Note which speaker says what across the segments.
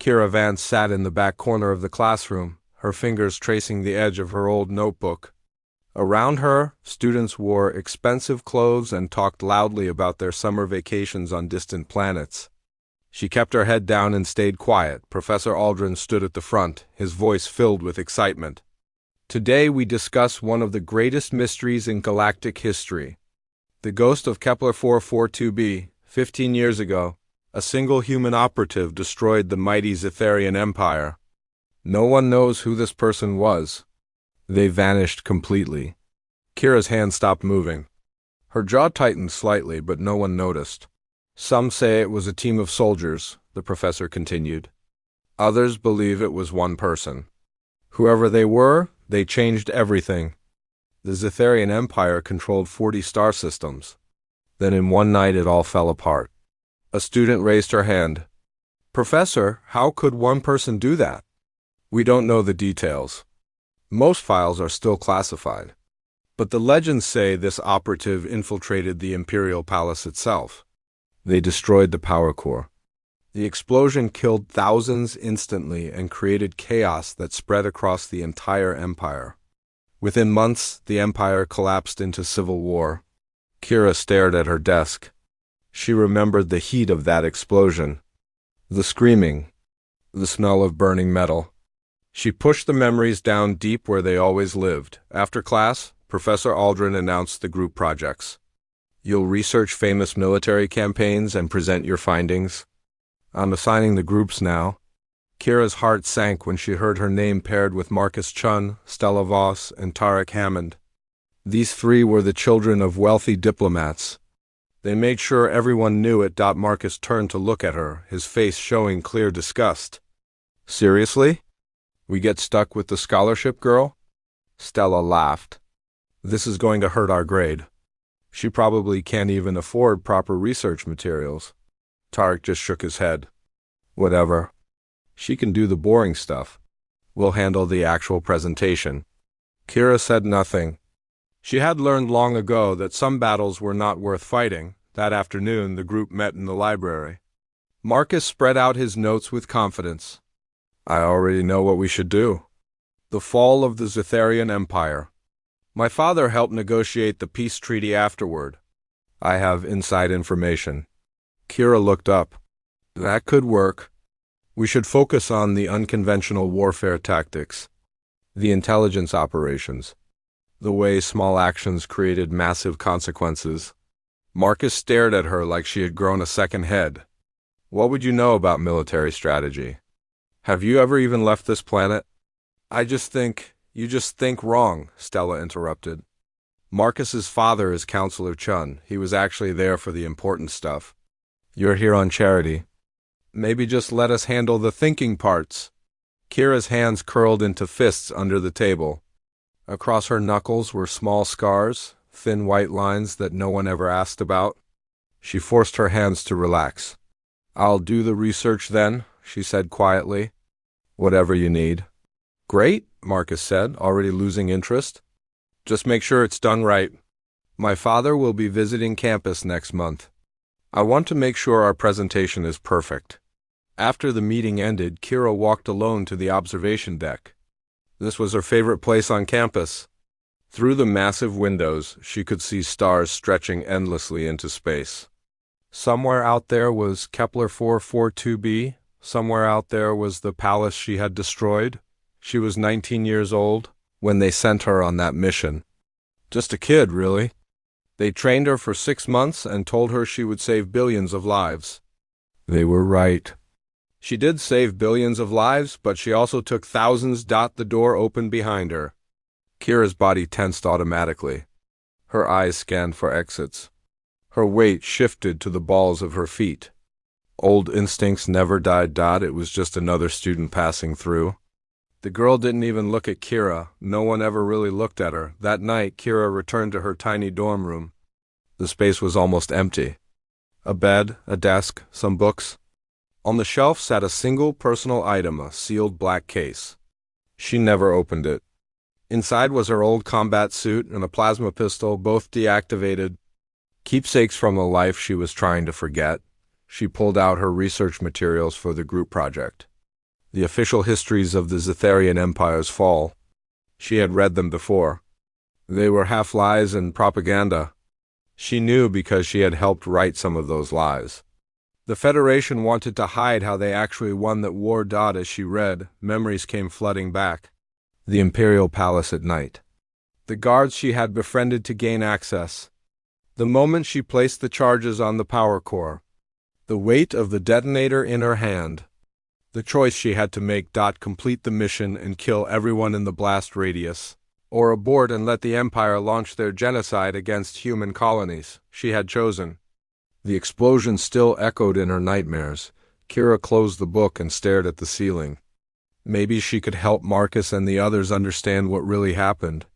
Speaker 1: Kira Vance sat in the back corner of the classroom, her fingers tracing the edge of her old notebook. Around her, students wore expensive clothes and talked loudly about their summer vacations on distant planets. She kept her head down and stayed quiet. Professor Aldrin stood at the front, his voice filled with excitement. Today we discuss one of the greatest mysteries in galactic history. The ghost of Kepler 442b. 15 years ago, a single human operative destroyed the mighty Zetharian Empire. No one knows who this person was. They vanished completely. Kira's hand stopped moving. Her jaw tightened slightly, but no one noticed. Some say it was a team of soldiers, the professor continued. Others believe it was one person. Whoever they were, they changed everything. The Zetharian Empire controlled 40 star systems. Then in one night it all fell apart. A student raised her hand. Professor, how could one person do that? We don't know the details. Most files are still classified. But the legends say this operative infiltrated the Imperial Palace itself. They destroyed the power core. The explosion killed thousands instantly and created chaos that spread across the entire empire. Within months, the empire collapsed into civil war. Kira stared at her desk. She remembered the heat of that explosion. The screaming. The smell of burning metal. She pushed the memories down deep where they always lived. After class, Professor Aldrin announced the group projects. You'll research famous military campaigns and present your findings. I'm assigning the groups now. Kira's heart sank when she heard her name paired with Marcus Chun, Stella Voss, and Tarek Hammond. These three were the children of wealthy diplomats. They made sure everyone knew it. Marcus turned to look at her, his face showing clear disgust. Seriously? We get stuck with the scholarship girl? Stella laughed. This is going to hurt our grade. She probably can't even afford proper research materials. Tarek just shook his head. Whatever. She can do the boring stuff. We'll handle the actual presentation. Kira said nothing. She had learned long ago that some battles were not worth fighting. That afternoon, the group met in the library. Marcus spread out his notes with confidence. I already know what we should do. The fall of the Zetharian Empire. My father helped negotiate the peace treaty afterward. I have inside information. Kira looked up. That could work. We should focus on the unconventional warfare tactics, the intelligence operations, the way small actions created massive consequences. Marcus stared at her like she had grown a second head. What would you know about military strategy? Have you ever even left this planet? You just think wrong, Stella interrupted. Marcus's father is Counselor Chun. He was actually there for the important stuff. You're here on charity. Maybe just let us handle the thinking parts. Kira's hands curled into fists under the table. Across her knuckles were small scars, thin white lines that no one ever asked about. She forced her hands to relax. I'll do the research then, she said quietly. Whatever you need. Great, Marcus said, already losing interest. Just make sure it's done right. My father will be visiting campus next month. I want to make sure our presentation is perfect. After the meeting ended, Kira walked alone to the observation deck. This was her favorite place on campus. Through the massive windows, she could see stars stretching endlessly into space. Somewhere out there was Kepler 442b. Somewhere out there was the palace she had destroyed. She was 19 years old when they sent her on that mission. Just a kid, really. They trained her for 6 months and told her she would save billions of lives. They were right. She did save billions of lives, but she also took thousands. The door opened behind her. Kira's body tensed automatically. Her eyes scanned for exits. Her weight shifted to the balls of her feet. Old instincts never died. It was just another student passing through. The girl didn't even look at Kira. No one ever really looked at her. That night, Kira returned to her tiny dorm room. The space was almost empty. A bed, a desk, some books. On the shelf sat a single personal item, a sealed black case. She never opened it. Inside was her old combat suit and a plasma pistol, both deactivated. Keepsakes from a life she was trying to forget. She pulled out her research materials for the group project. The official histories of the Zetharian Empire's fall. She had read them before. They were half lies and propaganda. She knew because she had helped write some of those lies. The Federation wanted to hide how they actually won that war. As she read, memories came flooding back. The Imperial Palace at night. The guards she had befriended to gain access. The moment she placed the charges on the power core. The weight of the detonator in her hand. The choice she had to make. Complete the mission and kill everyone in the blast radius, or abort and let the Empire launch their genocide against human colonies. She had chosen. The explosion still echoed in her nightmares. Kira closed the book and stared at the ceiling. Maybe she could help Marcus and the others understand what really happened.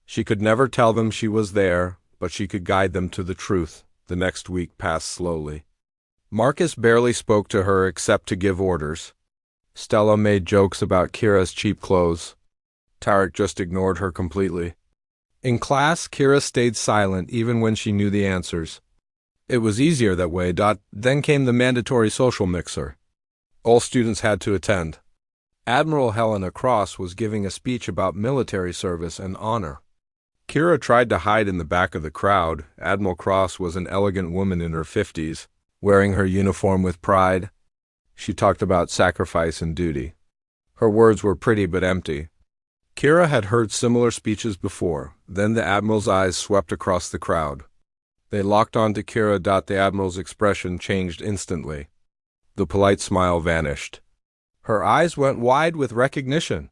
Speaker 1: She could never tell them she was there, but she could guide them to the truth. The next week passed slowly. Marcus barely spoke to her except to give orders. Stella made jokes about Kira's cheap clothes. Tarek just ignored her completely. In class, Kira stayed silent even when she knew the answers. It was easier that way. Then came the mandatory social mixer. All students had to attend. Admiral Helena Cross was giving a speech about military service and honor. Kira tried to hide in the back of the crowd. Admiral Cross was an elegant woman in her 50s, wearing her uniform with pride. She talked about sacrifice and duty. Her words were pretty but empty. Kira had heard similar speeches before. Then the Admiral's eyes swept across the crowd. They locked onto Kira. The Admiral's expression changed instantly. The polite smile vanished. Her eyes went wide with recognition.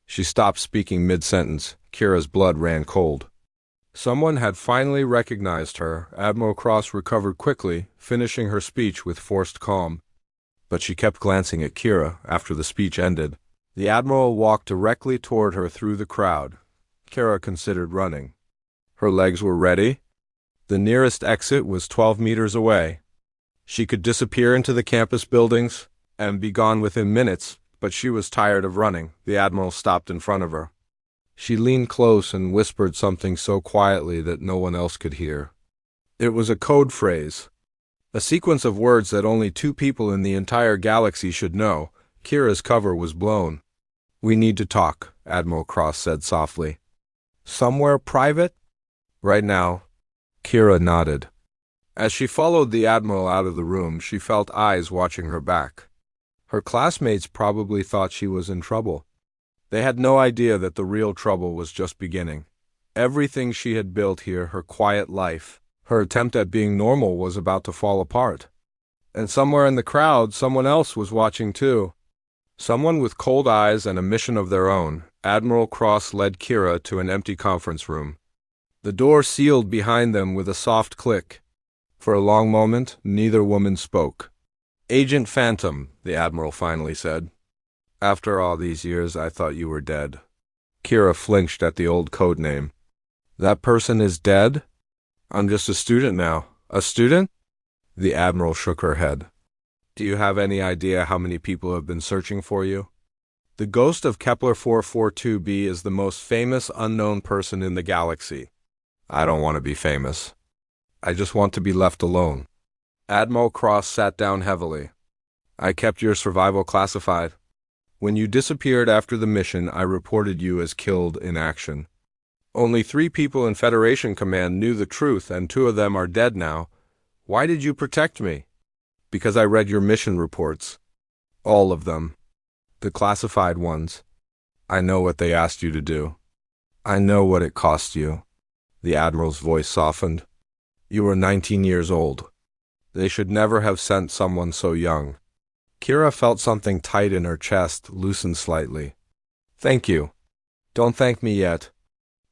Speaker 1: She stopped speaking mid-sentence. Kira's blood ran cold. Someone had finally recognized her. Admiral Cross recovered quickly, finishing her speech with forced calm. But she kept glancing at Kira after the speech ended. The Admiral walked directly toward her through the crowd. Kira considered running. Her legs were ready. The nearest exit was 12 meters away. She could disappear into the campus buildings and be gone within minutes, but she was tired of running. The Admiral stopped in front of her. She leaned close and whispered something so quietly that no one else could hear. It was a code phrase, a sequence of words that only 2 people in the entire galaxy should know. Kira's cover was blown. "We need to talk," Admiral Cross said softly. "Somewhere private?" "Right now." Kira nodded. As she followed the Admiral out of the room, she felt eyes watching her back. Her classmates probably thought she was in trouble. They had no idea that the real trouble was just beginning. Everything she had built here, her quiet life, her attempt at being normal, was about to fall apart. And somewhere in the crowd, someone else was watching too. Someone with cold eyes and a mission of their own. Admiral Cross led Kira to an empty conference room. The door sealed behind them with a soft click. For a long moment, neither woman spoke. "Agent Phantom," the Admiral finally said. "After all these years, I thought you were dead." Kira flinched at the old code name. "That person is dead? I'm just a student now." "A student?" The Admiral shook her head. "Do you have any idea how many people have been searching for you? The ghost of Kepler 442b is the most famous unknown person in the galaxy. I don't want to be famous. I just want to be left alone." Admiral Cross sat down heavily. "I kept your survival classified. When you disappeared after the mission, I reported you as killed in action. Only 3 people in Federation Command knew the truth, and 2 of them are dead now. Why did you protect me?" "Because I read your mission reports. All of them. The classified ones. I know what they asked you to do. I know what it cost you." The Admiral's voice softened. "You were 19 years old. They should never have sent someone so young." Kira felt something tight in her chest loosen slightly. "Thank you." "Don't thank me yet.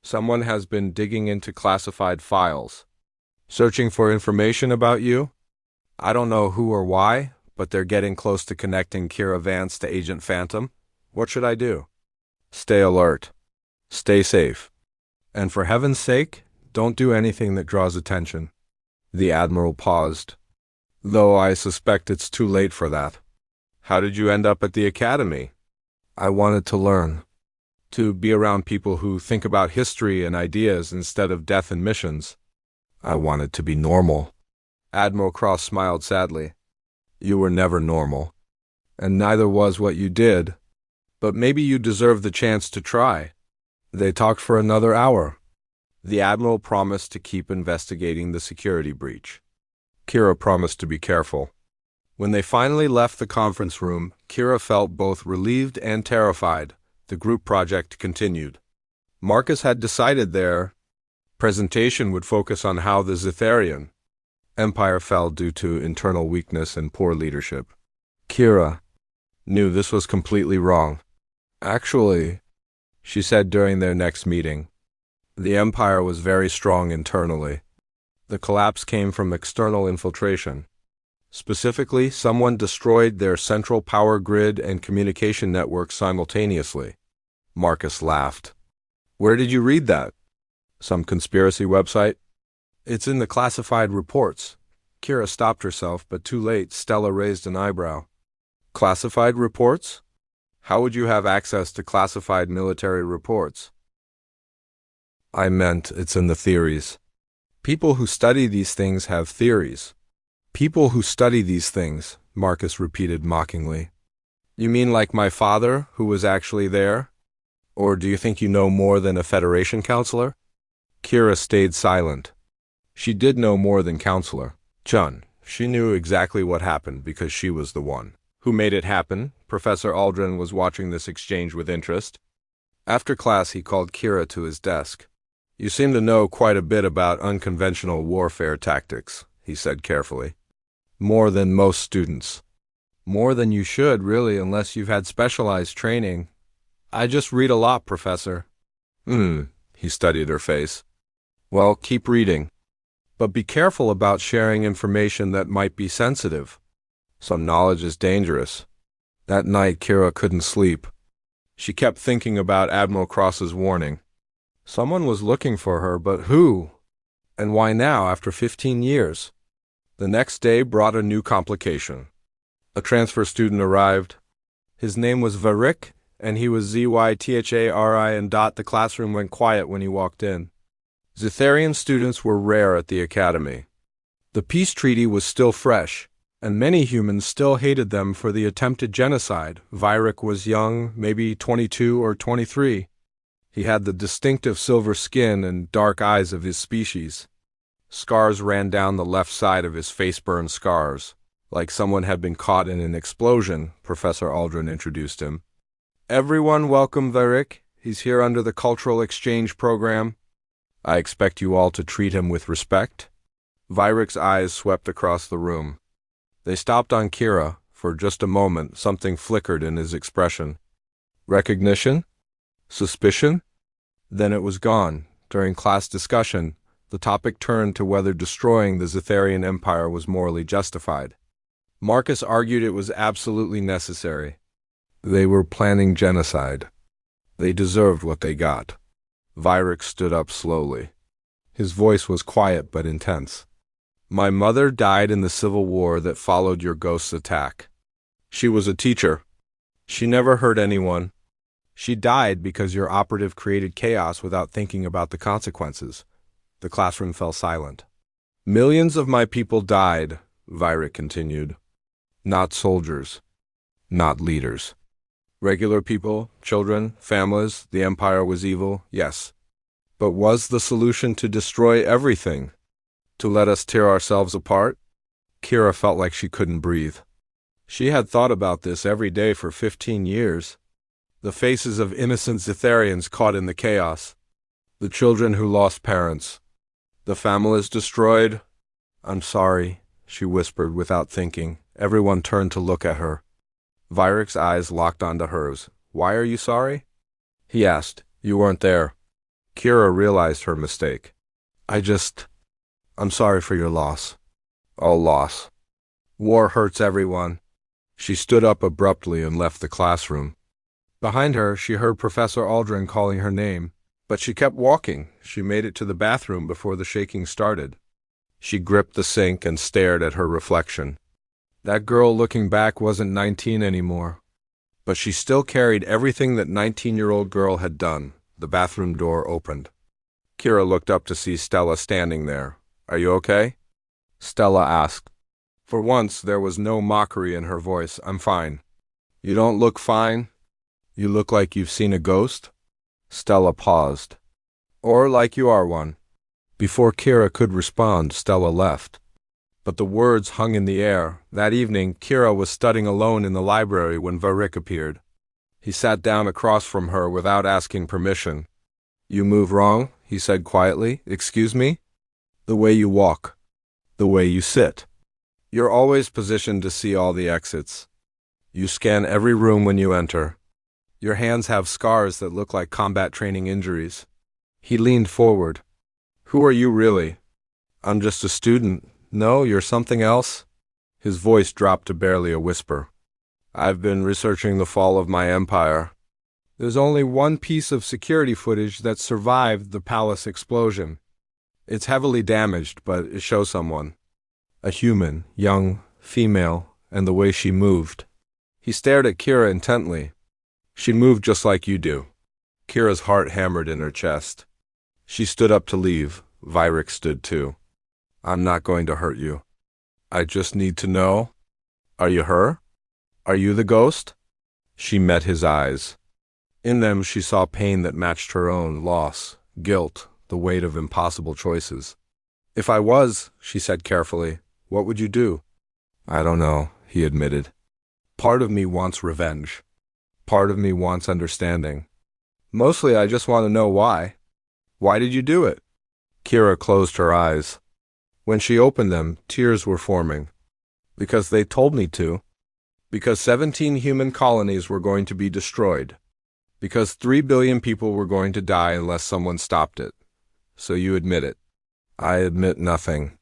Speaker 1: Someone has been digging into classified files. Searching for information about you? I don't know who or why, but they're getting close to connecting Kira Vance to Agent Phantom. What should I do?" "Stay alert. Stay safe. And for heaven's sake, don't do anything that draws attention." The Admiral paused. "Though I suspect it's too late for that." "How did you end up at the Academy?" "I wanted to learn. To be around people who think about history and ideas instead of death and missions. I wanted to be normal." Admiral Cross smiled sadly. "You were never normal. And neither was what you did. But maybe you deserve the chance to try. They talked for another hour. The Admiral promised to keep investigating the security breach. Kira promised to be careful. When they finally left the conference room, Kira felt both relieved and terrified. The group project continued. Marcus had decided their presentation would focus on how the Zitharian Empire fell due to internal weakness and poor leadership. Kira knew this was completely wrong. Actually, she said during their next meeting, the Empire was very strong internally. The collapse came from external infiltration. Specifically, someone destroyed their central power grid and communication network simultaneously. Marcus laughed. Where did you read that? Some conspiracy website? It's in the classified reports. Kira stopped herself, but too late. Stella raised an eyebrow. Classified reports? How would you have access to classified military reports? I meant it's in the theories. People who study these things have theories. People who study these things, Marcus repeated mockingly. You mean like my father, who was actually there? Or do you think you know more than a Federation counselor? Kira stayed silent. She did know more than counselor. Chun. She knew exactly what happened because she was the one who made it happen. Professor Aldrin was watching this exchange with interest. After class, he called Kira to his desk. You seem to know quite a bit about unconventional warfare tactics, he said carefully. More than most students. More than you should, really, unless you've had specialized training. I just read a lot, Professor. He studied her face. Well, keep reading. But be careful about sharing information that might be sensitive. Some knowledge is dangerous. That night, Kira couldn't sleep. She kept thinking about Admiral Cross's warning. Someone was looking for her, but who? And why now, after 15 years? The next day brought a new complication. A transfer student arrived. His name was Varik, and he was Zythari and Dot. The classroom went quiet when he walked in. Zitharian students were rare at the academy. The peace treaty was still fresh, and many humans still hated them for the attempted genocide. Varik was young, maybe 22 or 23. He had the distinctive silver skin and dark eyes of his species. Scars ran down the left side of his face, burned scars, like someone had been caught in an explosion. Professor Aldrin introduced him. Everyone welcome Varik. He's here under the cultural exchange program. I expect you all to treat him with respect. Varik's eyes swept across the room. They stopped on Kira. For just a moment, something flickered in his expression. Recognition? Suspicion? Then it was gone. During class discussion, the topic turned to whether destroying the Zitharian Empire was morally justified. Marcus argued it was absolutely necessary. They were planning genocide. They deserved what they got. Varik stood up slowly. His voice was quiet but intense. My mother died in the civil war that followed your ghost's attack. She was a teacher. She never hurt anyone. She died because your operative created chaos without thinking about the consequences. The classroom fell silent. Millions of my people died, Varik continued. Not soldiers. Not leaders. Regular people, children, families, the Empire was evil, yes. But was the solution to destroy everything? To let us tear ourselves apart? Kira felt like she couldn't breathe. She had thought about this every day for 15 years. The faces of innocent Zitharians caught in the chaos. The children who lost parents. The families destroyed. I'm sorry, she whispered without thinking. Everyone turned to look at her. Varik's eyes locked onto hers. Why are you sorry? He asked. You weren't there. Kira realized her mistake. I'm sorry for your loss. All loss. War hurts everyone. She stood up abruptly and left the classroom. Behind her, she heard Professor Aldrin calling her name, but she kept walking. She made it to the bathroom before the shaking started. She gripped the sink and stared at her reflection. That girl looking back wasn't 19 anymore, but she still carried everything that 19-year-old girl had done. The bathroom door opened. Kira looked up to see Stella standing there. Are you okay? Stella asked. For once, there was no mockery in her voice. I'm fine. You don't look fine. You look like you've seen a ghost. Stella paused. Or like you are one. Before Kira could respond, Stella left. But the words hung in the air. That evening, Kira was studying alone in the library when Varric appeared. He sat down across from her without asking permission. You move wrong, he said quietly. Excuse me? The way you walk. The way you sit. You're always positioned to see all the exits. You scan every room when you enter. Your hands have scars that look like combat training injuries. He leaned forward. Who are you really? I'm just a student. No, you're something else? His voice dropped to barely a whisper. I've been researching the fall of my empire. There's only one piece of security footage that survived the palace explosion. It's heavily damaged, but it shows someone. A human, young, female, and the way she moved. He stared at Kira intently. She moved just like you do. Kira's heart hammered in her chest. She stood up to leave. Varric stood too. I'm not going to hurt you. I just need to know. Are you her? Are you the ghost? She met his eyes. In them she saw pain that matched her own, loss, guilt, the weight of impossible choices. If I was, she said carefully, what would you do? I don't know, he admitted. Part of me wants revenge. Part of me wants understanding. Mostly I just want to know why. Why did you do it? Kira closed her eyes. When she opened them, tears were forming. Because they told me to. Because 17 human colonies were going to be destroyed. Because 3 billion people were going to die unless someone stopped it. So you admit it. I admit nothing.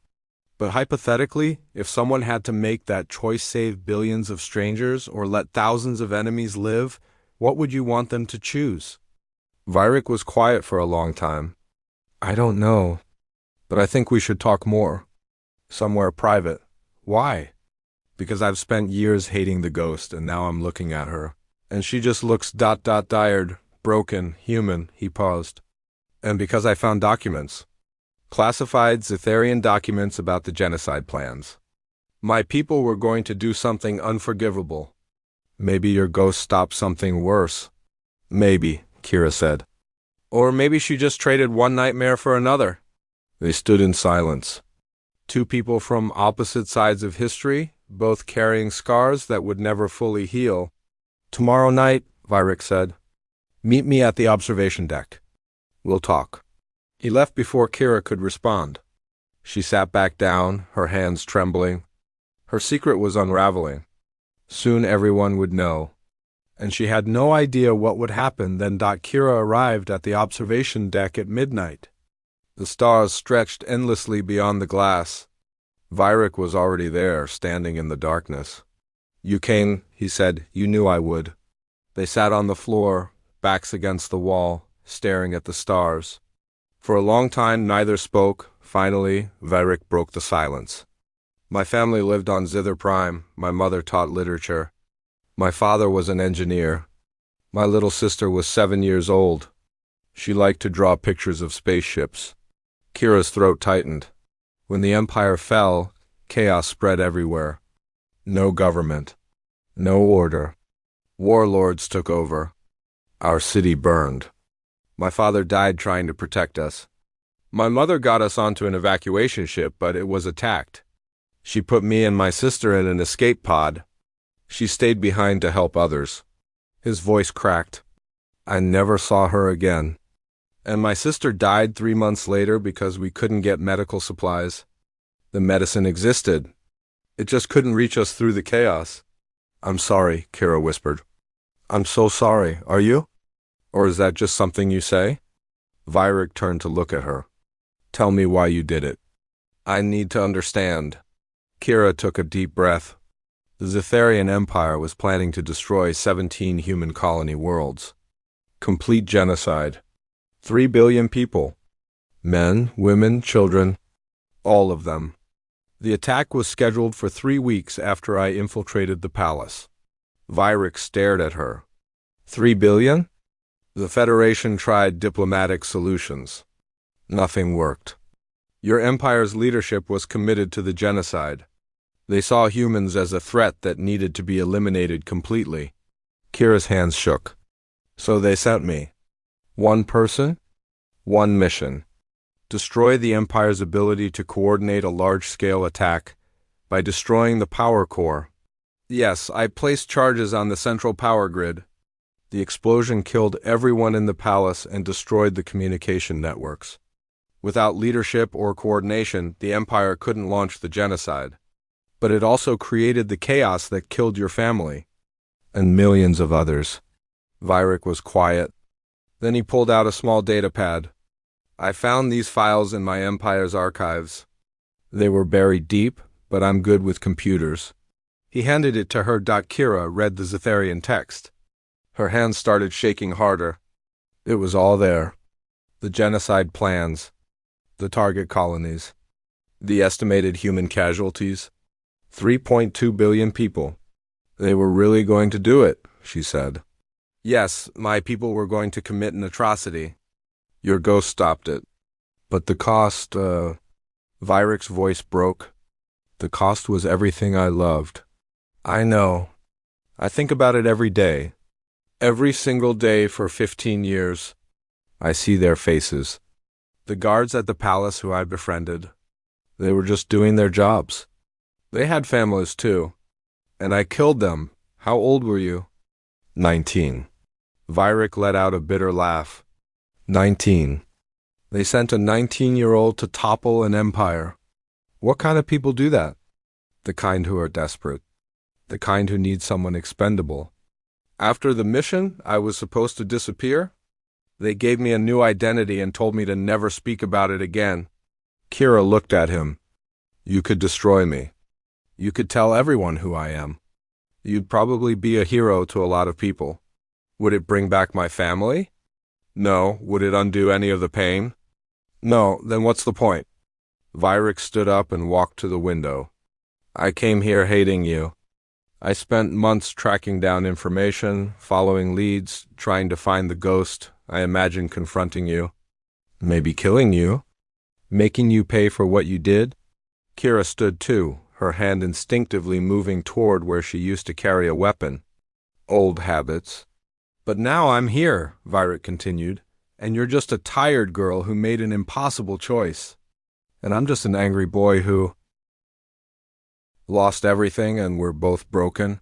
Speaker 1: But hypothetically, if someone had to make that choice, save billions of strangers or let thousands of enemies live, what would you want them to choose? Varric was quiet for a long time. I don't know. But I think we should talk more. Somewhere private. Why? Because I've spent years hating the ghost and now I'm looking at her. And she just looks tired, broken, human, he paused. And because I found documents. Classified Zetharian documents about the genocide plans. My people were going to do something unforgivable. Maybe your ghost stopped something worse. Maybe, Kira said. Or maybe she just traded one nightmare for another. They stood in silence. Two people from opposite sides of history, both carrying scars that would never fully heal. Tomorrow night, Varric said. Meet me at the observation deck. We'll talk. He left before Kira could respond. She sat back down, her hands trembling. Her secret was unraveling. Soon everyone would know. And she had no idea what would happen then. Kira arrived at the observation deck at midnight. The stars stretched endlessly beyond the glass. Varric was already there, standing in the darkness. You came, he said. You knew I would. They sat on the floor, backs against the wall, staring at the stars. For a long time neither spoke. Finally, Varric broke the silence. My family lived on Zither Prime. My mother taught literature. My father was an engineer. My little sister was 7 years old. She liked to draw pictures of spaceships. Kira's throat tightened. When the Empire fell, chaos spread everywhere. No government. No order. Warlords took over. Our city burned. My father died trying to protect us. My mother got us onto an evacuation ship, but it was attacked. She put me and my sister in an escape pod. She stayed behind to help others. His voice cracked. I never saw her again. And my sister died 3 months later because we couldn't get medical supplies. The medicine existed. It just couldn't reach us through the chaos. I'm sorry, Kira whispered. I'm so sorry. Are you? Or is that just something you say? Varric turned to look at her. Tell me why you did it. I need to understand. Kira took a deep breath. The Zetharian Empire was planning to destroy 17 human colony worlds. Complete genocide. 3 billion people. Men, women, children. All of them. The attack was scheduled for 3 weeks after I infiltrated the palace. Varric stared at her. 3 billion? The Federation tried diplomatic solutions. Nothing worked. Your empire's leadership was committed to the genocide. They saw humans as a threat that needed to be eliminated completely. Kira's hands shook. So they sent me. One person, one mission. Destroy the Empire's ability to coordinate a large-scale attack by destroying the power core. Yes, I placed charges on the central power grid. The explosion killed everyone in the palace and destroyed the communication networks. Without leadership or coordination, the Empire couldn't launch the genocide. But it also created the chaos that killed your family. And millions of others. Vyrick was quiet. Then he pulled out a small data pad. I found these files in my Empire's archives. They were buried deep, but I'm good with computers. He handed it to her. Kira read the Zetharian text. Her hands started shaking harder. It was all there. The genocide plans. The target colonies. The estimated human casualties. 3.2 billion people. They were really going to do it, she said. Yes, my people were going to commit an atrocity. Your ghost stopped it. But the cost, Vyrick's voice broke. The cost was everything I loved. I know. I think about it every day. Every single day for 15 years. I see their faces. The guards at the palace who I befriended. They were just doing their jobs. They had families too. And I killed them. How old were you? 19. Vyrick let out a bitter laugh. 19. They sent a 19-year-old to topple an empire. What kind of people do that? The kind who are desperate. The kind who need someone expendable. After the mission, I was supposed to disappear. They gave me a new identity and told me to never speak about it again. Kira looked at him. You could destroy me. You could tell everyone who I am. You'd probably be a hero to a lot of people. Would it bring back my family? No. Would it undo any of the pain? No. Then what's the point? Vyrick stood up and walked to the window. I came here hating you. I spent months tracking down information, following leads, trying to find the ghost. I imagined confronting you. Maybe killing you. Making you pay for what you did. Kira stood too, her hand instinctively moving toward where she used to carry a weapon. Old habits. But now I'm here, Vyrick continued, and you're just a tired girl who made an impossible choice. And I'm just an angry boy who lost everything and we're both broken.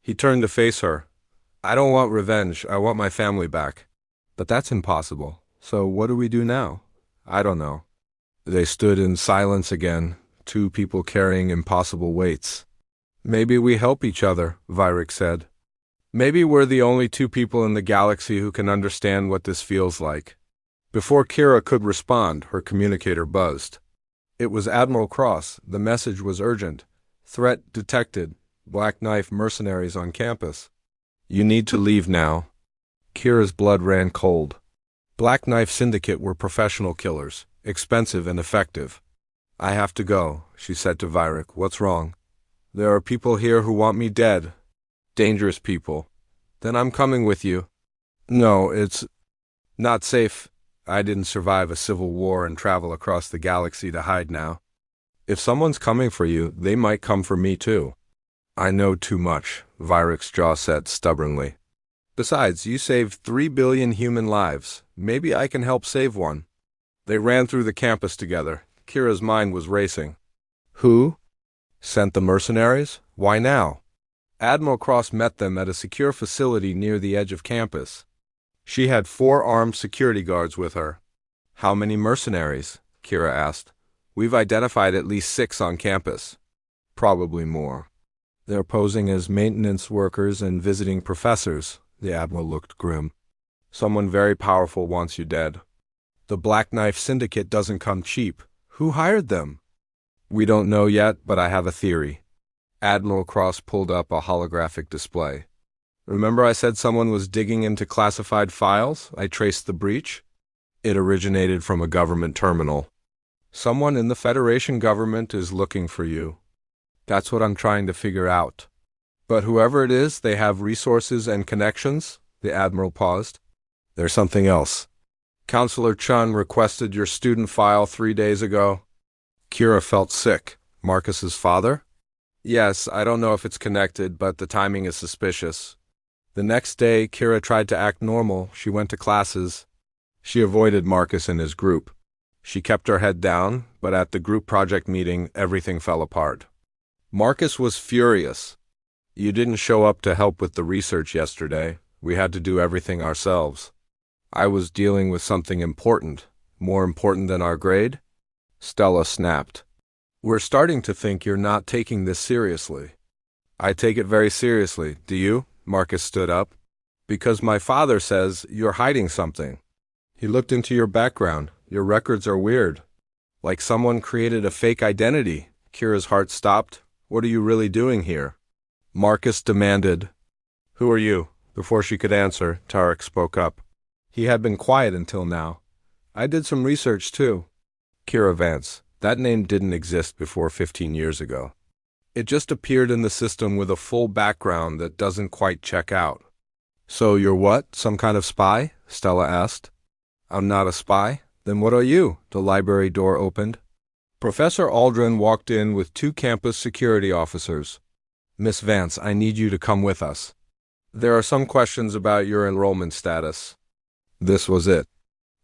Speaker 1: He turned to face her. I don't want revenge. I want my family back. But that's impossible. So what do we do now? I don't know. They stood in silence again, two people carrying impossible weights. Maybe we help each other, Vyrick said. Maybe we're the only two people in the galaxy who can understand what this feels like. Before Kira could respond, her communicator buzzed. It was Admiral Cross. The message was urgent. Threat detected. Black Knife mercenaries on campus. You need to leave now. Kira's blood ran cold. Black Knife Syndicate were professional killers, expensive and effective. I have to go, she said to Vyrick. What's wrong? There are people here who want me dead. Dangerous people. Then I'm coming with you. No, it's not safe. I didn't survive a civil war and travel across the galaxy to hide now. If someone's coming for you, they might come for me too. I know too much, Vyrick's jaw set stubbornly. Besides, you saved 3 billion human lives. Maybe I can help save one. They ran through the campus together. Kira's mind was racing. Who? Sent the mercenaries? Why now? Admiral Cross met them at a secure facility near the edge of campus. She had 4 armed security guards with her. How many mercenaries? Kira asked. We've identified at least 6 on campus. Probably more. They're posing as maintenance workers and visiting professors. The Admiral looked grim. Someone very powerful wants you dead. The Black Knife Syndicate doesn't come cheap. Who hired them? We don't know yet, but I have a theory. Admiral Cross pulled up a holographic display. Remember I said someone was digging into classified files? I traced the breach. It originated from a government terminal. Someone in the Federation government is looking for you. That's what I'm trying to figure out. But whoever it is, they have resources and connections? The Admiral paused. There's something else. Counselor Chun requested your student file 3 days ago. Kira felt sick. Marcus's father? Yes, I don't know if it's connected, but the timing is suspicious. The next day, Kira tried to act normal. She went to classes. She avoided Marcus and his group. She kept her head down, but at the group project meeting, everything fell apart. Marcus was furious. "You didn't show up to help with the research yesterday. We had to do everything ourselves." "I was dealing with something important. More important than our grade?" Stella snapped. "We're starting to think you're not taking this seriously." "I take it very seriously. Do you?" Marcus stood up. "Because my father says you're hiding something. He looked into your background. Your records are weird. Like someone created a fake identity." Kira's heart stopped. "What are you really doing here?" Marcus demanded. "Who are you?" Before she could answer, Tarek spoke up. He had been quiet until now. "I did some research too." "Kira Vance. That name didn't exist before 15 years ago. It just appeared in the system with a full background that doesn't quite check out." "So you're what? Some kind of spy?" Stella asked. "I'm not a spy. Then what are you?" The library door opened. Professor Aldrin walked in with 2 campus security officers. "Miss Vance, I need you to come with us. There are some questions about your enrollment status." This was it.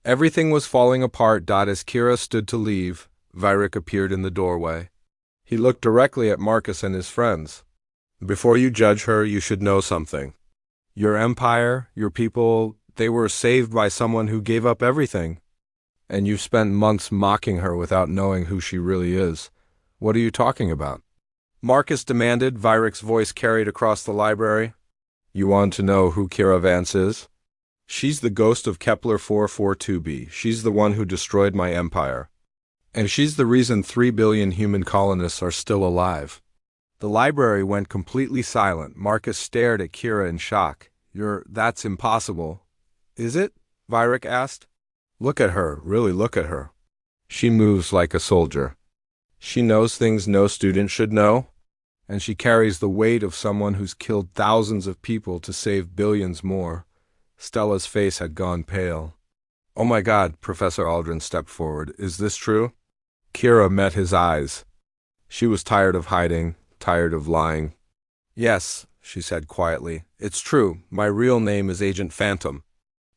Speaker 1: Everything was falling apart. As Kira stood to leave, Vyrick appeared in the doorway. He looked directly at Marcus and his friends. "Before you judge her, you should know something. Your empire, your people, they were saved by someone who gave up everything. And you've spent months mocking her without knowing who she really is. What are you talking about?" Marcus demanded. Vyrick's voice carried across the library. "You want to know who Kira Vance is? She's the ghost of Kepler 442b. She's the one who destroyed my empire. And she's the reason 3 billion human colonists are still alive." The library went completely silent. Marcus stared at Kira in shock. That's impossible." "Is it?" Vyrick asked. "Look at her, really look at her. She moves like a soldier. She knows things no student should know. And she carries the weight of someone who's killed thousands of people to save billions more." Stella's face had gone pale. "Oh my God," Professor Aldrin stepped forward. "Is this true?" Kira met his eyes. She was tired of hiding, tired of lying. "Yes," she said quietly. "It's true. My real name is Agent Phantom.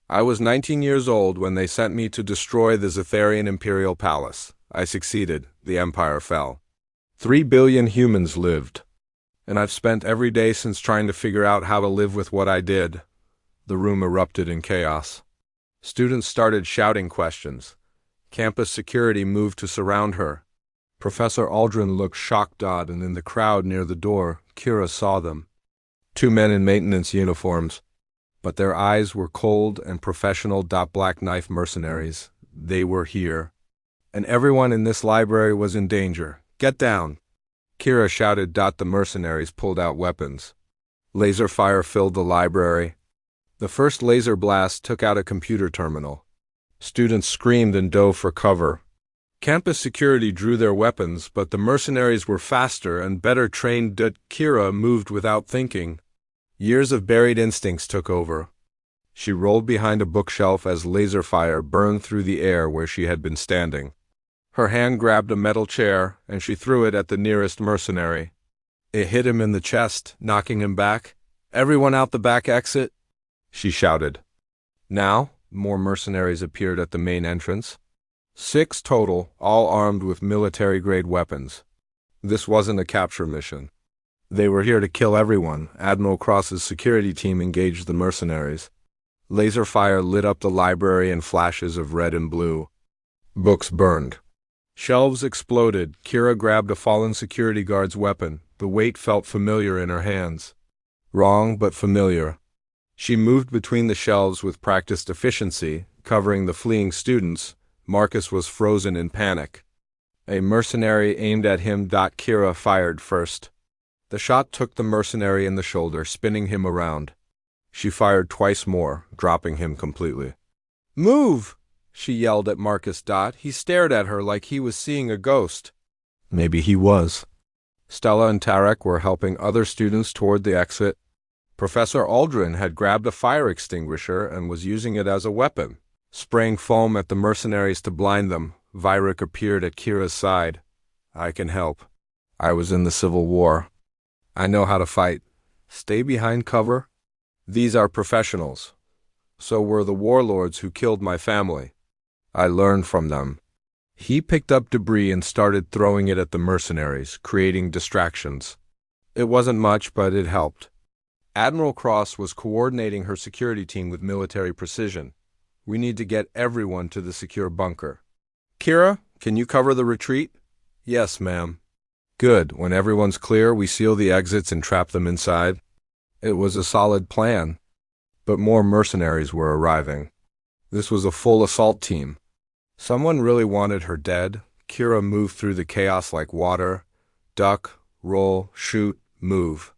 Speaker 1: I was 19 years old when they sent me to destroy the Zetharian Imperial Palace. I succeeded. The Empire fell. 3 billion humans lived. And I've spent every day since trying to figure out how to live with what I did." The room erupted in chaos. Students started shouting questions. Campus security moved to surround her. Professor Aldrin looked shocked, and in the crowd near the door, Kira saw them. 2 men in maintenance uniforms. But their eyes were cold and professional. Black Knife mercenaries. They were here. And everyone in this library was in danger. "Get down!" Kira shouted. The mercenaries pulled out weapons. Laser fire filled the library. The first laser blast took out a computer terminal. Students screamed and dove for cover. Campus security drew their weapons, but the mercenaries were faster and better trained. Kira moved without thinking. Years of buried instincts took over. She rolled behind a bookshelf as laser fire burned through the air where she had been standing. Her hand grabbed a metal chair, and she threw it at the nearest mercenary. It hit him in the chest, knocking him back. "Everyone out the back exit," she shouted. Now, more mercenaries appeared at the main entrance. 6 total, all armed with military-grade weapons. This wasn't a capture mission. They were here to kill everyone. Admiral Cross's security team engaged the mercenaries. Laser fire lit up the library in flashes of red and blue. Books burned. Shelves exploded. Kira grabbed a fallen security guard's weapon. The weight felt familiar in her hands. Wrong, but familiar. She moved between the shelves with practiced efficiency, covering the fleeing students. Marcus was frozen in panic. A mercenary aimed at him. Kira fired first. The shot took the mercenary in the shoulder, spinning him around. She fired twice more, dropping him completely. "Move!" she yelled at Marcus. He stared at her like he was seeing a ghost. Maybe he was. Stella and Tarek were helping other students toward the exit. Professor Aldrin had grabbed a fire extinguisher and was using it as a weapon, spraying foam at the mercenaries to blind them. Vyrick appeared at Kira's side. "I can help. I was in the Civil War. I know how to fight. Stay behind cover." These are professionals. So were the warlords who killed my family. I learned from them. He picked up debris and started throwing it at the mercenaries, creating distractions. It wasn't much, but it helped. Admiral Cross was coordinating her security team with military precision. We need to get everyone to the secure bunker. Kira, can you cover the retreat? Yes, ma'am. Good. When everyone's clear, we seal the exits and trap them inside. It was a solid plan. But more mercenaries were arriving. This was a full assault team. Someone really wanted her dead. Kira moved through the chaos like water. Duck, roll, shoot, move.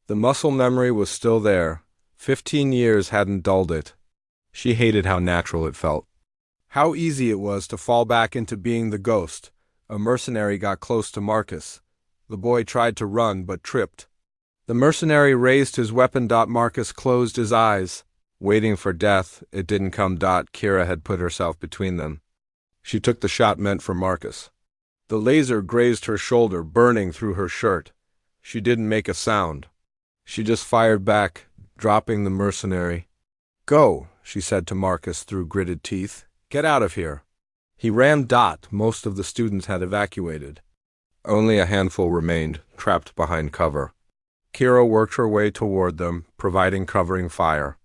Speaker 1: The muscle memory was still there. 15 years hadn't dulled it. She hated how natural it felt. How easy it was to fall back into being the ghost. A mercenary got close to Marcus. The boy tried to run but tripped. The mercenary raised his weapon. Marcus closed his eyes. Waiting for death, it didn't come. Kira had put herself between them. She took the shot meant for Marcus. The laser grazed her shoulder, burning through her shirt. She didn't make a sound. She just fired back, dropping the mercenary. Go, she said to Marcus through gritted teeth. Get out of here. He ran. Most of the students had evacuated. Only a handful remained, trapped behind cover. Kira worked her way toward them, providing covering fire.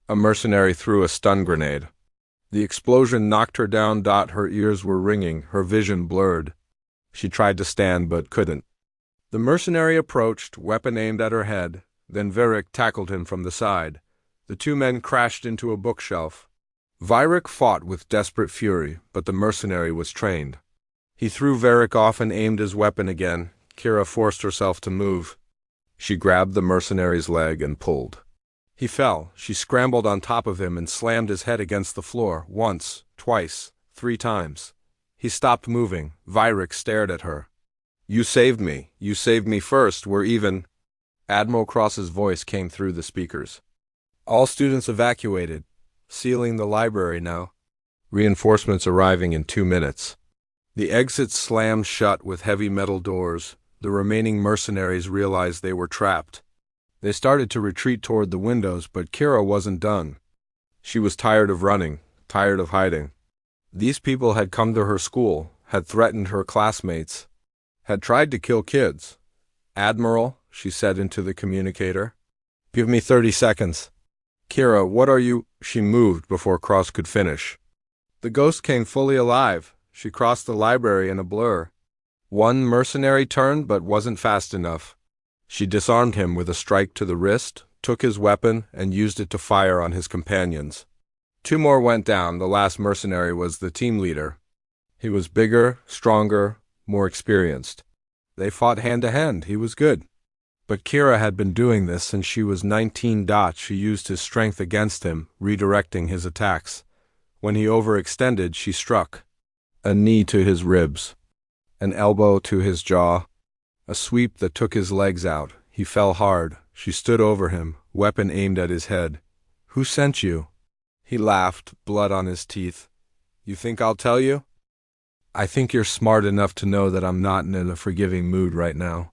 Speaker 1: A mercenary threw a stun grenade. The explosion knocked her down. Her ears were ringing, her vision blurred. She tried to stand but couldn't. The mercenary approached, weapon aimed at her head. Then Varric tackled him from the side. The two men crashed into a bookshelf. Varric fought with desperate fury, but the mercenary was trained. He threw Varric off and aimed his weapon again. Kira forced herself to move. She grabbed the mercenary's leg and pulled. He fell. She scrambled on top of him and slammed his head against the floor, once, twice, 3 times. He stopped moving. Varric stared at her. You saved me. You saved me first. We're even. Admiral Cross's voice came through the speakers. All students evacuated. Sealing the library now. Reinforcements arriving in 2 minutes. The exits slammed shut with heavy metal doors. The remaining mercenaries realized they were trapped. They started to retreat toward the windows, but Kira wasn't done. She was tired of running, tired of hiding. These people had come to her school, had threatened her classmates, had tried to kill kids. Admiral, she said into the communicator. Give me 30 seconds. Kira, what are you? She moved before Cross could finish. The ghost came fully alive. She crossed the library in a blur. One mercenary turned but wasn't fast enough. She disarmed him with a strike to the wrist, took his weapon, and used it to fire on his companions. 2 more went down. The last mercenary was the team leader. He was bigger, stronger, more experienced. They fought hand to hand. He was good. But Kira had been doing this since she was 19. She used his strength against him, redirecting his attacks. When he overextended, she struck. A knee to his ribs. An elbow to his jaw. A sweep that took his legs out. He fell hard. She stood over him, weapon aimed at his head. Who sent you? He laughed, blood on his teeth. You think I'll tell you? I think you're smart enough to know that I'm not in a forgiving mood right now.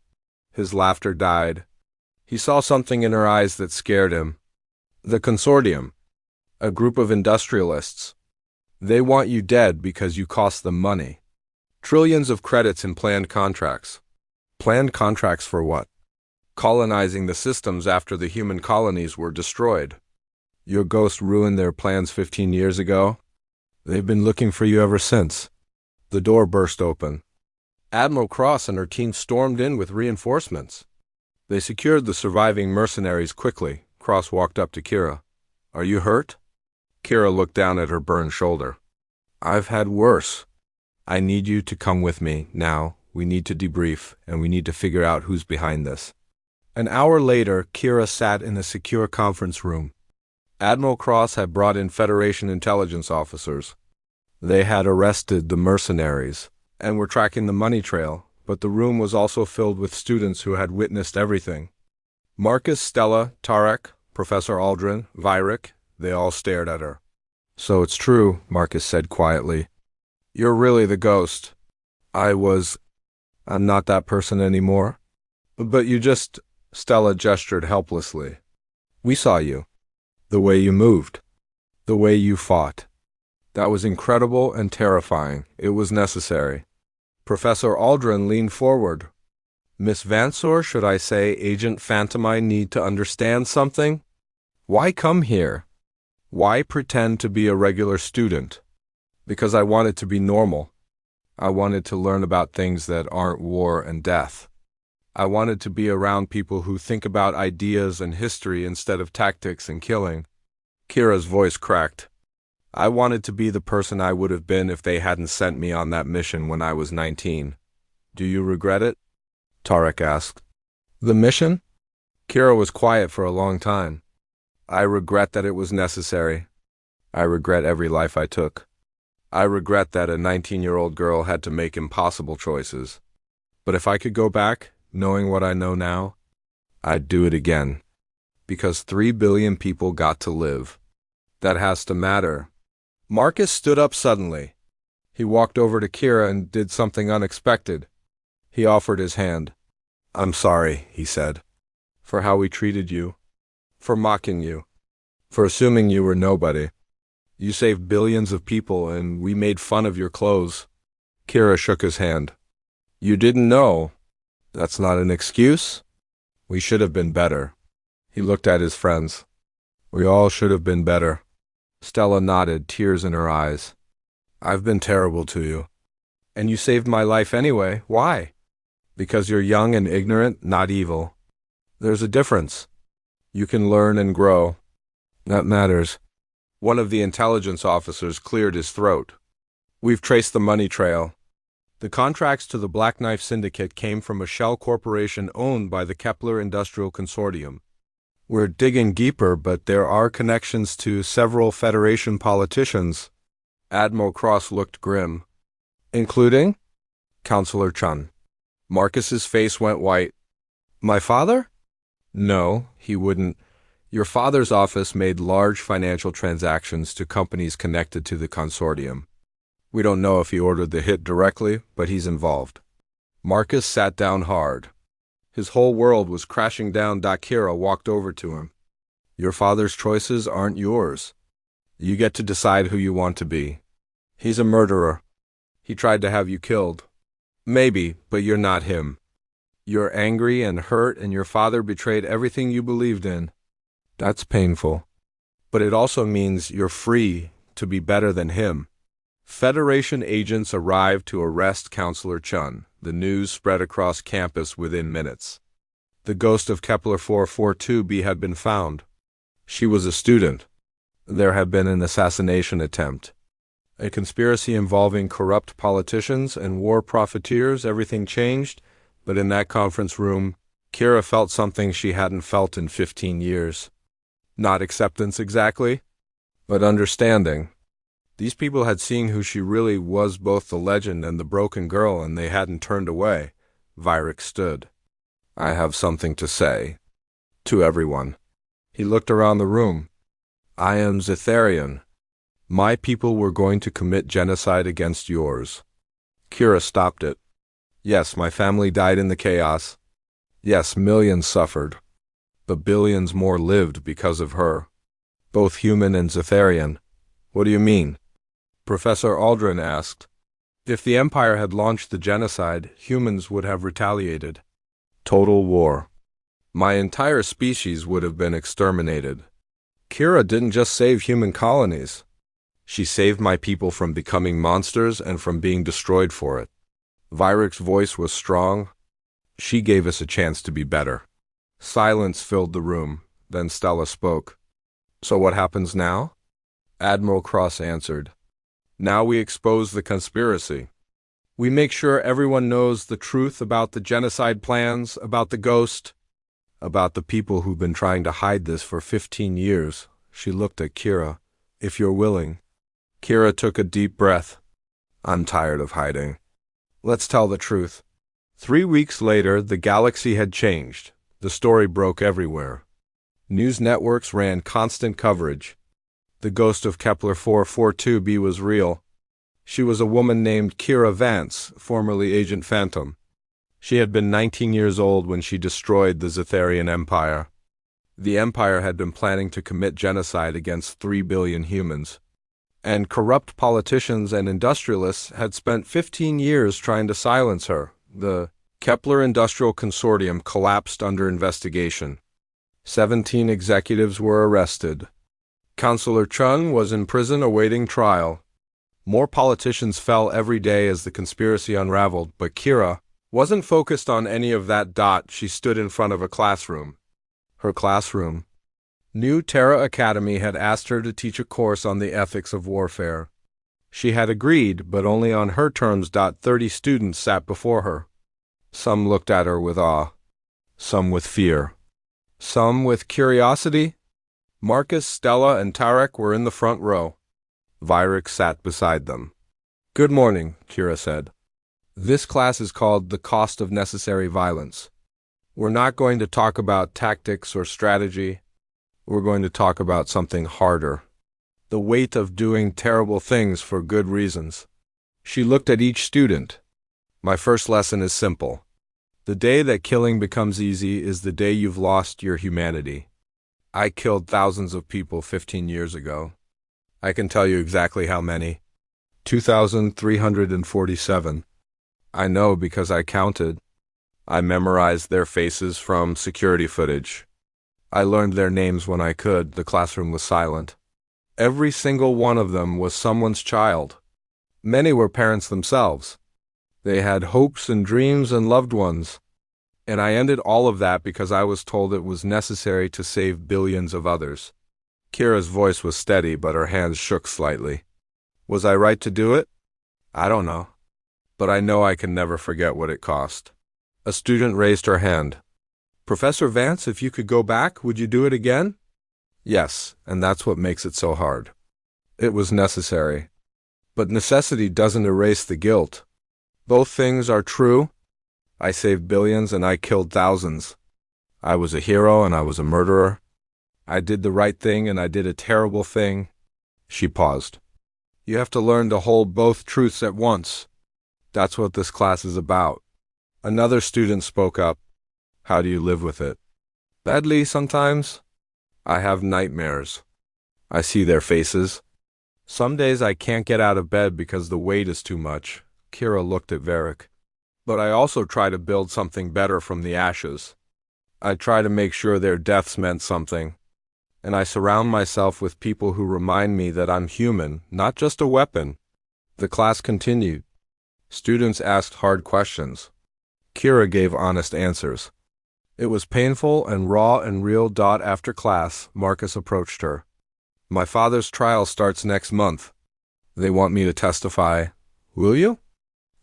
Speaker 1: His laughter died. He saw something in her eyes that scared him. The consortium. A group of industrialists. They want you dead because you cost them money. Trillions of credits in planned contracts. Planned contracts for what? Colonizing the systems after the human colonies were destroyed. Your ghost ruined their plans 15 years ago. They've been looking for you ever since. The door burst open. Admiral Cross and her team stormed in with reinforcements. They secured the surviving mercenaries quickly. Cross walked up to Kira. Are you hurt? Kira looked down at her burned shoulder. I've had worse. I need you to come with me now. We need to debrief, and we need to figure out who's behind this. An hour later, Kira sat in a secure conference room. Admiral Cross had brought in Federation intelligence officers. They had arrested the mercenaries and were tracking the money trail, but the room was also filled with students who had witnessed everything. Marcus, Stella, Tarek, Professor Aldrin, Varric, they all stared at her. So it's true, Marcus said quietly. You're really the ghost. I'm not that person anymore. But you just... Stella gestured helplessly. We saw you. The way you moved. The way you fought. That was incredible and terrifying. It was necessary. Professor Aldrin leaned forward. Miss Vansor, should I say Agent Phantom, I need to understand something? Why come here? Why pretend to be a regular student? Because I wanted to be normal. I wanted to learn about things that aren't war and death. I wanted to be around people who think about ideas and history instead of tactics and killing. Kira's voice cracked. I wanted to be the person I would have been if they hadn't sent me on that mission when I was 19. Do you regret it? Tarek asked. The mission? Kira was quiet for a long time. I regret that it was necessary. I regret every life I took. I regret that a 19-year-old girl had to make impossible choices. But if I could go back, knowing what I know now, I'd do it again. Because 3 billion people got to live. That has to matter. Marcus stood up suddenly. He walked over to Kira and did something unexpected. He offered his hand. I'm sorry, he said, for how we treated you, for mocking you, for assuming you were nobody. You saved billions of people and we made fun of your clothes. Kira shook his hand. You didn't know. That's not an excuse. We should have been better. He looked at his friends. We all should have been better. Stella nodded, tears in her eyes. I've been terrible to you. And you saved my life anyway. Why? Because you're young and ignorant, not evil. There's a difference. You can learn and grow. That matters. One of the intelligence officers cleared his throat. We've traced the money trail. The contracts to the Black Knife Syndicate came from a shell corporation owned by the Kepler Industrial Consortium. We're digging deeper, but there are connections to several Federation politicians. Admiral Cross looked grim. Including? Counselor Chun. Marcus's face went white. My father? No, he wouldn't. Your father's office made large financial transactions to companies connected to the consortium. We don't know if he ordered the hit directly, but he's involved. Marcus sat down hard. His whole world was crashing down. Kira walked over to him. Your father's choices aren't yours. You get to decide who you want to be. He's a murderer. He tried to have you killed. Maybe, but you're not him. You're angry and hurt, and your father betrayed everything you believed in. That's painful. But it also means you're free to be better than him. Federation agents arrived to arrest Counselor Chun. The news spread across campus within minutes. The ghost of Kepler 442b had been found. She was a student. There had been an assassination attempt. A conspiracy involving corrupt politicians and war profiteers. Everything changed, but in that conference room, Kira felt something she hadn't felt in 15 years. Not acceptance exactly, but understanding. These people had seen who she really was, both the legend and the broken girl, and they hadn't turned away. Vyrek stood. I have something to say. To everyone. He looked around the room. I am Zetharian. My people were going to commit genocide against yours. Kira stopped it. Yes, my family died in the chaos. Yes, millions suffered. But billions more lived because of her. Both human and Zetharian. What do you mean? Professor Aldrin asked. If the Empire had launched the genocide, humans would have retaliated. Total war. My entire species would have been exterminated. Kira didn't just save human colonies. She saved my people from becoming monsters and from being destroyed for it. Vyrek's voice was strong. She gave us a chance to be better. Silence filled the room. Then Stella spoke. So what happens now? Admiral Cross answered. Now we expose the conspiracy. We make sure everyone knows the truth about the genocide plans, about the ghost, about the people who've been trying to hide this for 15 years. She looked at Kira. If you're willing. Kira took a deep breath. I'm tired of hiding. Let's tell the truth. 3 weeks later, the galaxy had changed. The story broke everywhere. News networks ran constant coverage. The ghost of Kepler 442b was real. She was a woman named Kira Vance, formerly Agent Phantom. She had been 19 years old when she destroyed the Zetharian Empire. The Empire had been planning to commit genocide against 3 billion humans, and corrupt politicians and industrialists had spent 15 years trying to silence her. The Kepler Industrial Consortium collapsed under investigation. 17 executives were arrested. Councillor Chun was in prison awaiting trial. More politicians fell every day as the conspiracy unraveled, but Kira wasn't focused on any of that. She stood in front of a classroom. Her classroom. New Terra Academy had asked her to teach a course on the ethics of warfare. She had agreed, but only on her terms. 30 students sat before her. Some looked at her with awe, some with fear, some with curiosity. Marcus, Stella, and Tarek were in the front row. Virik sat beside them. "Good morning," Kira said. "This class is called The Cost of Necessary Violence. We're not going to talk about tactics or strategy. We're going to talk about something harder. The weight of doing terrible things for good reasons." She looked at each student. "My first lesson is simple. The day that killing becomes easy is the day you've lost your humanity. I killed thousands of people 15 years ago. I can tell you exactly how many. 2,347. I know because I counted. I memorized their faces from security footage. I learned their names when I could." The classroom was silent. Every single one of them was someone's child. Many were parents themselves. They had hopes and dreams and loved ones. And I ended all of that because I was told it was necessary to save billions of others. Kira's voice was steady, but her hands shook slightly. "Was I right to do it? I don't know. But I know I can never forget what it cost." A student raised her hand. "Professor Vance, if you could go back, would you do it again?" "Yes, and that's what makes it so hard. It was necessary. But necessity doesn't erase the guilt. Both things are true. I saved billions and I killed thousands. I was a hero and I was a murderer. I did the right thing and I did a terrible thing." She paused. "You have to learn to hold both truths at once. That's what this class is about." Another student spoke up. "How do you live with it?" "Badly sometimes. I have nightmares. I see their faces. Some days I can't get out of bed because the weight is too much." Kira looked at Varric. "But I also try to build something better from the ashes. I try to make sure their deaths meant something. And I surround myself with people who remind me that I'm human, not just a weapon." The class continued. Students asked hard questions. Kira gave honest answers. It was painful and raw and real. After class, Marcus approached her. "My father's trial starts next month. They want me to testify. Will you?"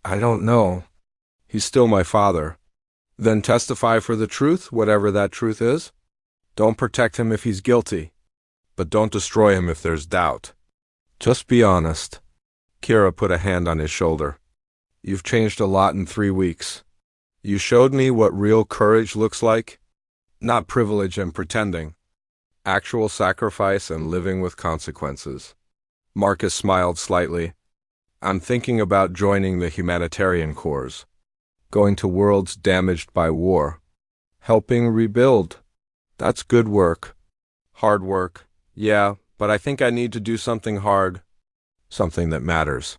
Speaker 1: "I don't know. He's still my father." "Then testify for the truth, whatever that truth is. Don't protect him if he's guilty, but don't destroy him if there's doubt. Just be honest." Kira put a hand on his shoulder. "You've changed a lot in 3 weeks. You showed me what real courage looks like. Not privilege and pretending. Actual sacrifice and living with consequences." Marcus smiled slightly. "I'm thinking about joining the humanitarian corps. Going to worlds damaged by war. Helping rebuild. That's good work. Hard work. Yeah, but I think I need to do something hard. Something that matters."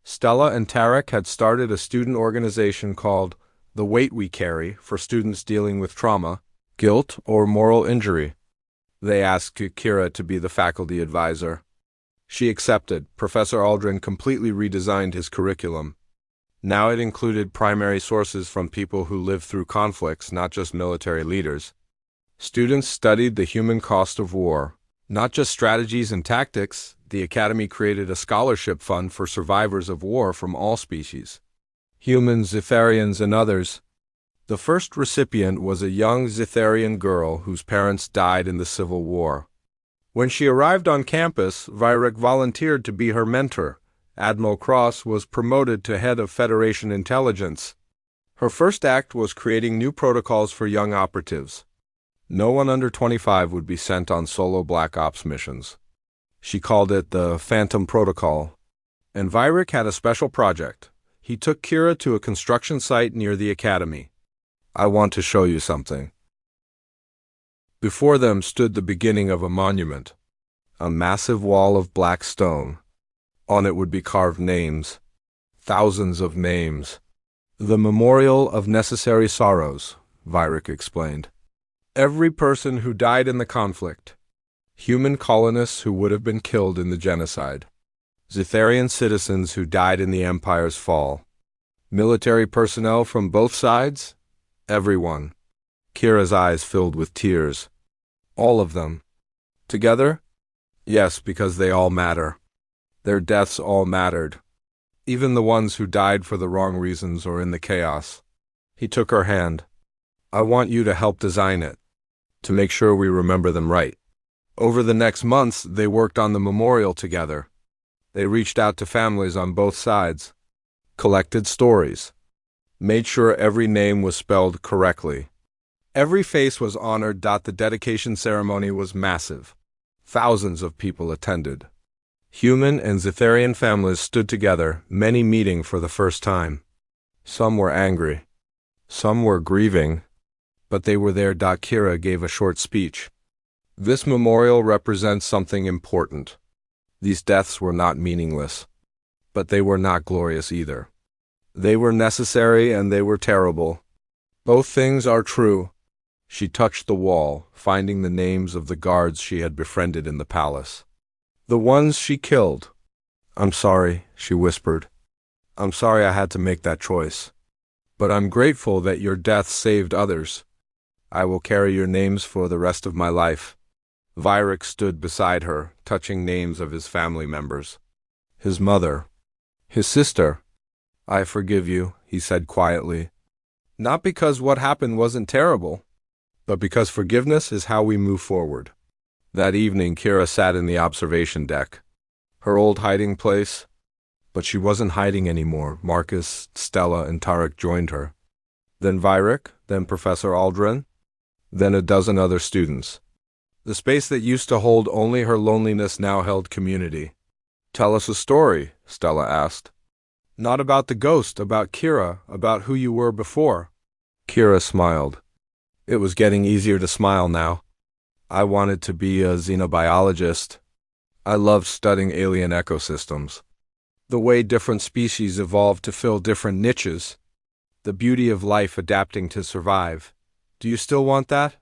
Speaker 1: Stella and Tarek had started a student organization called The Weight We Carry for students dealing with trauma, guilt, or moral injury. They asked Kira to be the faculty advisor. She accepted. Professor Aldrin completely redesigned his curriculum. Now it included primary sources from people who lived through conflicts, not just military leaders. Students studied the human cost of war, not just strategies and tactics. The Academy created a scholarship fund for survivors of war from all species. Humans, Zitharians, and others. The first recipient was a young Zitharian girl whose parents died in the Civil War. When she arrived on campus, Vyrek volunteered to be her mentor. Admiral Cross was promoted to head of Federation intelligence. Her first act was creating new protocols for young operatives. No one under 25 would be sent on solo Black Ops missions. She called it the Phantom Protocol. And Vyrek had a special project. He took Kira to a construction site near the Academy. "I want to show you something." Before them stood the beginning of a monument, a massive wall of black stone. On it would be carved names, thousands of names. The memorial of necessary sorrows, Vyrick explained. Every person who died in the conflict, human colonists who would have been killed in the genocide, Zetharian citizens who died in the Empire's fall, military personnel from both sides, everyone. Kira's eyes filled with tears. All of them. Together? Yes, because they all matter. Their deaths all mattered. Even the ones who died for the wrong reasons or in the chaos. He took her hand. I want you to help design it, to make sure we remember them right. Over the next months, they worked on the memorial together. They reached out to families on both sides, collected stories, made sure every name was spelled correctly. Every face was honored. The dedication ceremony was massive. Thousands of people attended. Human and Zetharian families stood together, many meeting for the first time. Some were angry. Some were grieving. But they were there. Kira gave a short speech. This memorial represents something important. These deaths were not meaningless. But they were not glorious either. They were necessary and they were terrible. Both things are true. She touched the wall, finding the names of the guards she had befriended in the palace. The ones she killed. I'm sorry, she whispered. I'm sorry I had to make that choice. But I'm grateful that your death saved others. I will carry your names for the rest of my life. Vyrick stood beside her, touching names of his family members. His mother. His sister. I forgive you, he said quietly. Not because what happened wasn't terrible, but because forgiveness is how we move forward. That evening, Kira sat in the observation deck, her old hiding place. But she wasn't hiding anymore. Marcus, Stella, and Tarek joined her. Then Vyrick, then Professor Aldrin, then a dozen other students. The space that used to hold only her loneliness now held community. Tell us a story, Stella asked. Not about the ghost, about Kira, about who you were before. Kira smiled. It was getting easier to smile now. I wanted to be a xenobiologist. I loved studying alien ecosystems. The way different species evolved to fill different niches. The beauty of life adapting to survive. Do you still want that?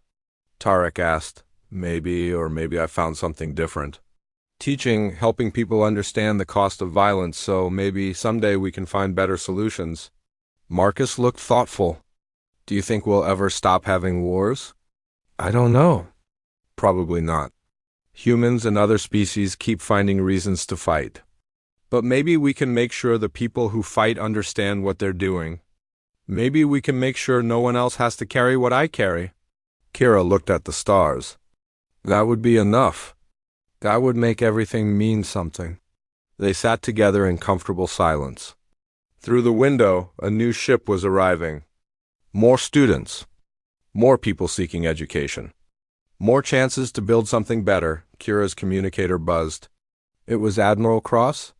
Speaker 1: Tarek asked. Maybe, or maybe I found something different. Teaching, helping people understand the cost of violence, so maybe someday we can find better solutions. Marcus looked thoughtful. Do you think we'll ever stop having wars? I don't know. Probably not. Humans and other species keep finding reasons to fight. But maybe we can make sure the people who fight understand what they're doing. Maybe we can make sure no one else has to carry what I carry. Kira looked at the stars. That would be enough. That would make everything mean something. They sat together in comfortable silence. Through the window, a new ship was arriving. More students. More people seeking education. More chances to build something better, Kira's communicator buzzed. It was Admiral Cross?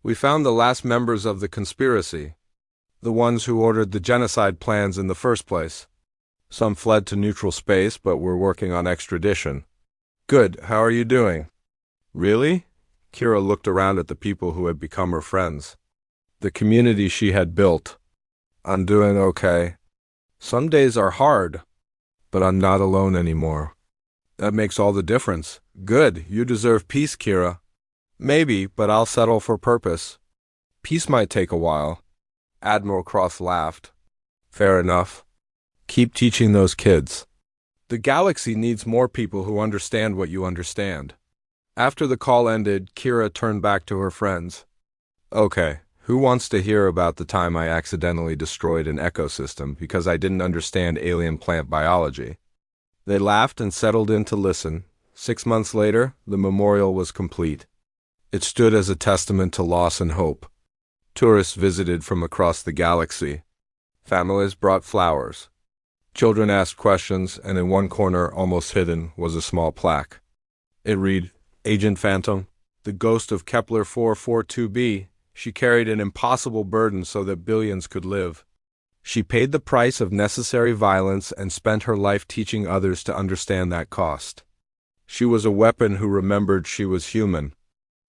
Speaker 1: We found the last members of the conspiracy. The ones who ordered the genocide plans in the first place. Some fled to neutral space, but were working on extradition. Good, how are you doing? Really? Kira looked around at the people who had become her friends. The community she had built. I'm doing okay. Some days are hard, but I'm not alone anymore. That makes all the difference. Good, you deserve peace, Kira. Maybe, but I'll settle for purpose. Peace might take a while. Admiral Cross laughed. Fair enough. Keep teaching those kids. The galaxy needs more people who understand what you understand. After the call ended, Kira turned back to her friends. Okay, who wants to hear about the time I accidentally destroyed an ecosystem because I didn't understand alien plant biology? They laughed and settled in to listen. 6 months later, the memorial was complete. It stood as a testament to loss and hope. Tourists visited from across the galaxy. Families brought flowers. Children asked questions, and in one corner, almost hidden, was a small plaque. It read, Agent Phantom, the ghost of Kepler 442b, she carried an impossible burden so that billions could live. She paid the price of necessary violence and spent her life teaching others to understand that cost. She was a weapon who remembered she was human.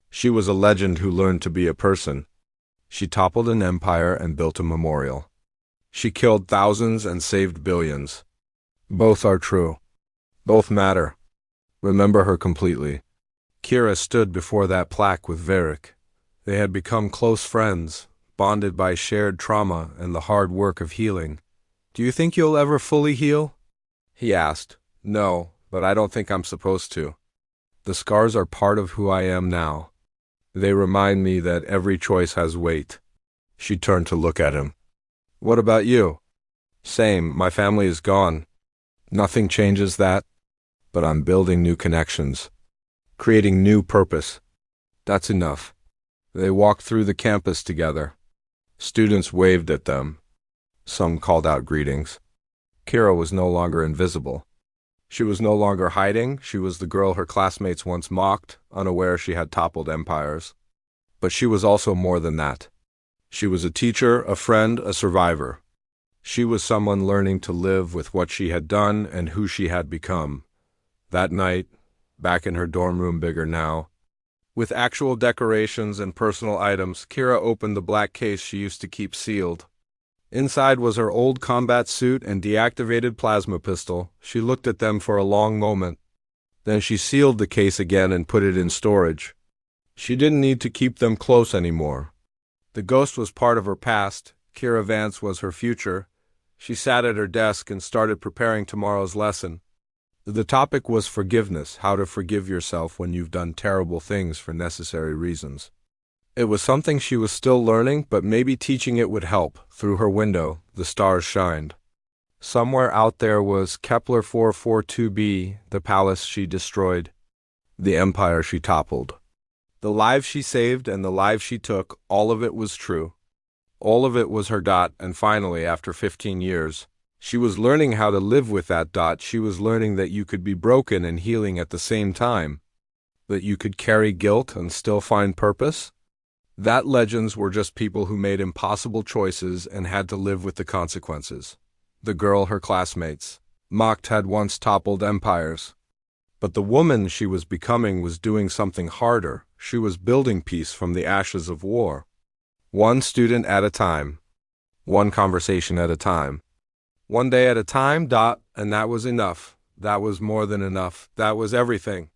Speaker 1: She was a legend who learned to be a person. She toppled an empire and built a memorial. She killed thousands and saved billions. Both are true. Both matter. Remember her completely. Kira stood before that plaque with Varric. They had become close friends, bonded by shared trauma and the hard work of healing. "Do you think you'll ever fully heal?" he asked. "No, but I don't think I'm supposed to. The scars are part of who I am now. They remind me that every choice has weight." She turned to look at him. "What about you?" "Same, my family is gone. Nothing changes that. But I'm building new connections, creating new purpose. That's enough." They walked through the campus together. Students waved at them. Some called out greetings. Kira was no longer invisible. She was no longer hiding. She was the girl her classmates once mocked, unaware she had toppled empires. But she was also more than that. She was a teacher, a friend, a survivor. She was someone learning to live with what she had done and who she had become. That night, back in her dorm room, bigger now, with actual decorations and personal items, Kira opened the black case she used to keep sealed. Inside was her old combat suit and deactivated plasma pistol. She looked at them for a long moment. Then she sealed the case again and put it in storage. She didn't need to keep them close anymore. The ghost was part of her past. Kira Vance was her future. She sat at her desk and started preparing tomorrow's lesson. The topic was forgiveness, how to forgive yourself when you've done terrible things for necessary reasons. It was something she was still learning, but maybe teaching it would help. Through her window, the stars shined. Somewhere out there was Kepler 442b, the palace she destroyed, the empire she toppled. The lives she saved and the lives she took, all of it was true. All of it was her dot, and finally, after 15 years, she was learning how to live with that dot. She was learning that you could be broken and healing at the same time, that you could carry guilt and still find purpose. That legends were just people who made impossible choices and had to live with the consequences. The girl her classmates mocked had once toppled empires. But the woman she was becoming was doing something harder. She was building peace from the ashes of war. One student at a time. One conversation at a time. One day at a time, and that was enough. That was more than enough. That was everything.